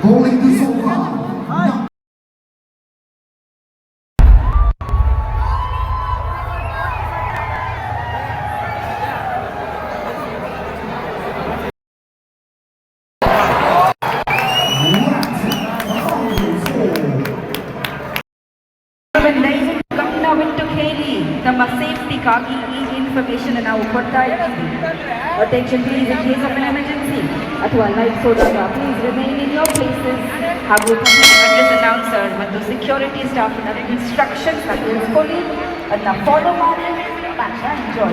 Bowling is over. ಗಮನವಿಟ್ಟು ಕೇಳಿ ನಮ್ಮ ಸೇಫ್ಟಿಗಾಗಿ ಈ ಇನ್ಫಾರ್ಮೇಶನ್ ನಾವು ಕೊಡ್ತಾ ಇದ್ದೀವಿ. Attention please in case of an emergency ಅಥವಾ ಲೈಫ್ ಹೋದಾಗ please remain in your places. ಹಾಗೂ ಅಡ್ರೆಸ್ ಅನೌನ್ಸರ್ ಮತ್ತು ಸೆಕ್ಯೂರಿಟಿ ಸ್ಟಾಫ್ ಇನ್ಸ್ಟ್ರಕ್ಷನ್ಸ್ ತಿಳಿಸ್ಕೊಳ್ಳಿ, ಅದನ್ನ ಫಾಲೋ ಮಾಡಿ enjoy.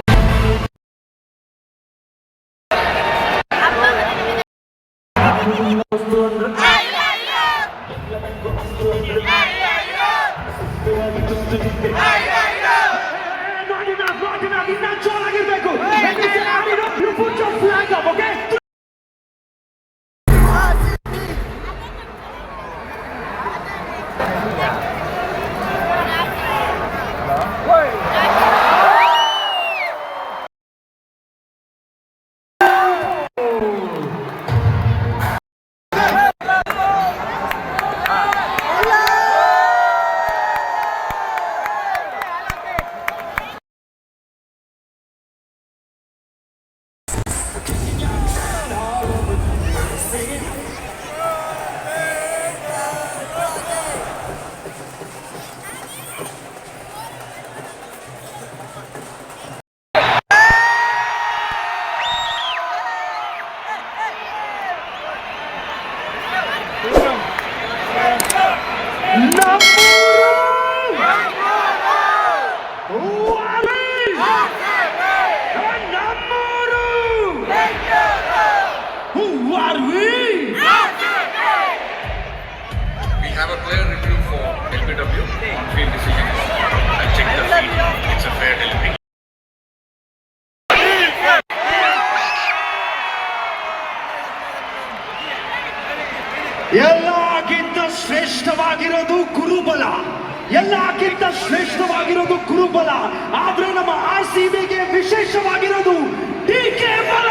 We have a player review for LBW on field decision. I checked the field. It's a fair delivery. ಎಲ್ಲಕ್ಕಿಂತ ಶ್ರೇಷ್ಠವಾಗಿರೋದು ಗುರುಬಲ, ಎಲ್ಲಕ್ಕಿಂತ ಶ್ರೇಷ್ಠವಾಗಿರೋದು ಗುರುಬಲ. ಆದ್ರೆ ನಮ್ಮ RCBಗೆ ವಿಶೇಷವಾಗಿರೋದು DK ಬಲ.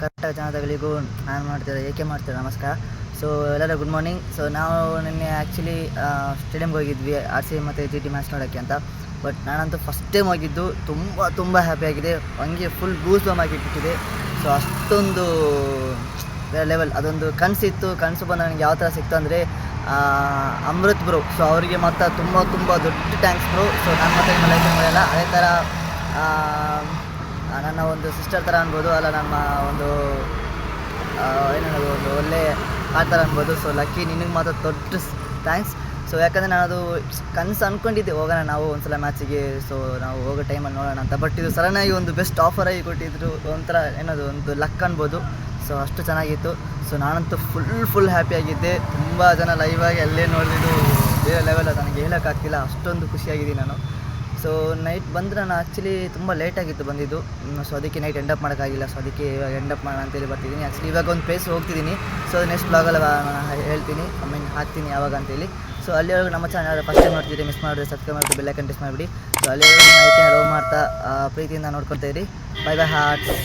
ಕರೆಕ್ಟಾಗಿ ಜನತೆಗಳಿಗೂ ನಾನು ಮಾಡ್ತಾರೆ ನಮಸ್ಕಾರ. ಸೊ ಎಲ್ಲರೂ ಗುಡ್ ಮಾರ್ನಿಂಗ್. ಸೊ ನಾವು ನಿನ್ನೆ ಆ್ಯಕ್ಚುಲಿ ಸ್ಟೇಡಿಯಮ್ಗೆ ಹೋಗಿದ್ವಿ RCB ಮತ್ತು GT ಮ್ಯಾಚ್ ನೋಡೋಕ್ಕೆ ಅಂತ. ಬಟ್ ನಾನಂತೂ ಫಸ್ಟ್ ಟೈಮ್ ಹೋಗಿದ್ದು, ತುಂಬ ಹ್ಯಾಪಿಯಾಗಿದೆ. ಹಂಗೆ ಫುಲ್ ಗೂಸ್ ಬಂಪ್ ಆಗಿಬಿಟ್ಟಿದೆ. ಸೊ ಅಷ್ಟೊಂದು ಬೇರೆ ಲೆವೆಲ್, ಅದೊಂದು ಕನಸಿತ್ತು. ಕನಸು ಬಂದು ನನಗೆ ಯಾವ ಥರ ಸಿಕ್ತು ಅಂದರೆ ಅಮೃತ್ ಬ್ರೋ. ಸೊ ಅವರಿಗೆ ಮತ್ತು ತುಂಬ ದೊಡ್ಡ ಥ್ಯಾಂಕ್ಸ್ ಬ್ರೋ. ಸೊ ನಾನು ಮತ್ತೆ ನಿಮ್ಮ ಲೈಫ್ ಮಾಡಲ್ಲ, ಅದೇ ಥರ ನನ್ನ ಒಂದು ಸಿಸ್ಟರ್ ಥರ ಅನ್ಬೋದು, ಅಲ್ಲ ನಮ್ಮ ಒಂದು ಏನನ್ನೋದು ಒಂದು ಒಳ್ಳೆ ಆ ಥರ ಅನ್ಬೋದು. ಸೊ ಲಕ್ಕಿ, ನಿನಗೆ ಮಾತ್ರ ದೊಡ್ಡ ಥ್ಯಾಂಕ್ಸ್. ಸೊ ಯಾಕಂದರೆ ನಾನು ಅದು ಕನಸು ಅಂದ್ಕೊಂಡಿದ್ದೆ ಹೋಗೋಣ ನಾವು ಒಂದ್ಸಲ ಮ್ಯಾಚಿಗೆ, ಸೊ ನಾವು ಹೋಗೋ ಟೈಮಲ್ಲಿ ನೋಡೋಣ ಅಂತ. ಬಟ್ ಇದು ಸಡನ್ನಾಗಿ ಒಂದು ಬೆಸ್ಟ್ ಆಫರಾಗಿ ಕೊಟ್ಟಿದ್ರು, ಒಂಥರ ಏನದು ಒಂದು ಲಕ್ ಅನ್ಬೋದು. ಸೊ ಅಷ್ಟು ಚೆನ್ನಾಗಿತ್ತು. ಸೊ ನಾನಂತೂ ಫುಲ್ ಹ್ಯಾಪಿಯಾಗಿದ್ದೆ. ತುಂಬ ಜನ ಲೈವಾಗಿ ಅಲ್ಲೇ ನೋಡಿದ್ದು ಬೇರೆ ಲೆವೆಲ್, ಅದು ನನಗೆ ಹೇಳೋಕ್ಕಾಗ್ತಿಲ್ಲ, ಅಷ್ಟೊಂದು ಖುಷಿಯಾಗಿದ್ದೀನಿ ನಾನು. ಸೊ ನೈಟ್ ಬಂದರೆ ನಾನು ಆ್ಯಕ್ಚುಲಿ ತುಂಬ ಲೇಟಾಗಿತ್ತು ಬಂದಿದ್ದು, ಸೊ ಅದಕ್ಕೆ ನೈಟ್ ಎಂಡಪ್ ಮಾಡೋಕ್ಕಾಗಿಲ್ಲ. ಸೊ ಅದಕ್ಕೆ ಇವಾಗ ಎಂಡಪ್ ಮಾಡೋಣ ಅಂತೇಳಿ ಬರ್ತಿದ್ದೀನಿ. ಆ್ಯಕ್ಚುಲಿ ಇವಾಗ ಒಂದು ಪ್ಲೇಸ್ ಹೋಗ್ತಿದ್ದೀನಿ. ಸೊ ನೆಕ್ಸ್ಟ್ ಬ್ಲಾಗಲ್ಲಿ ನಾನು ಹೇಳ್ತೀನಿ, ಹಾಕ್ತೀನಿ ಯಾವಾಗ ಅಂತೇಳಿ. ಸೊ ಅಲ್ಲಿವರೆಗೂ ನಮ್ಮ ಚಾನಲ್ ಫಸ್ಟ್ ಟೈಮ್ ನೋಡ್ತಿದ್ದೀರಿ, ಮಿಸ್ ಮಾಡಿದ್ರೆ ಸಬ್ಸ್ಕ್ರೈಬ್ ಮಾಡಿಬಿಟ್ಟು ಬೆಲ್ ಐಕಾನ್ ಟೆಸ್ಟ್ ಮಾಡಿಬಿಡಿ. ಸೊ ಅಲ್ಲಿವರೆಗೂ ನಮ್ಮ ಐಕೆ ಲವ್ ಮಾಡ್ತಾ ಪ್ರೀತಿಯಿಂದ ನೋಡ್ಕೊಳ್ತಾ ಇರಿ. Bye bye arts.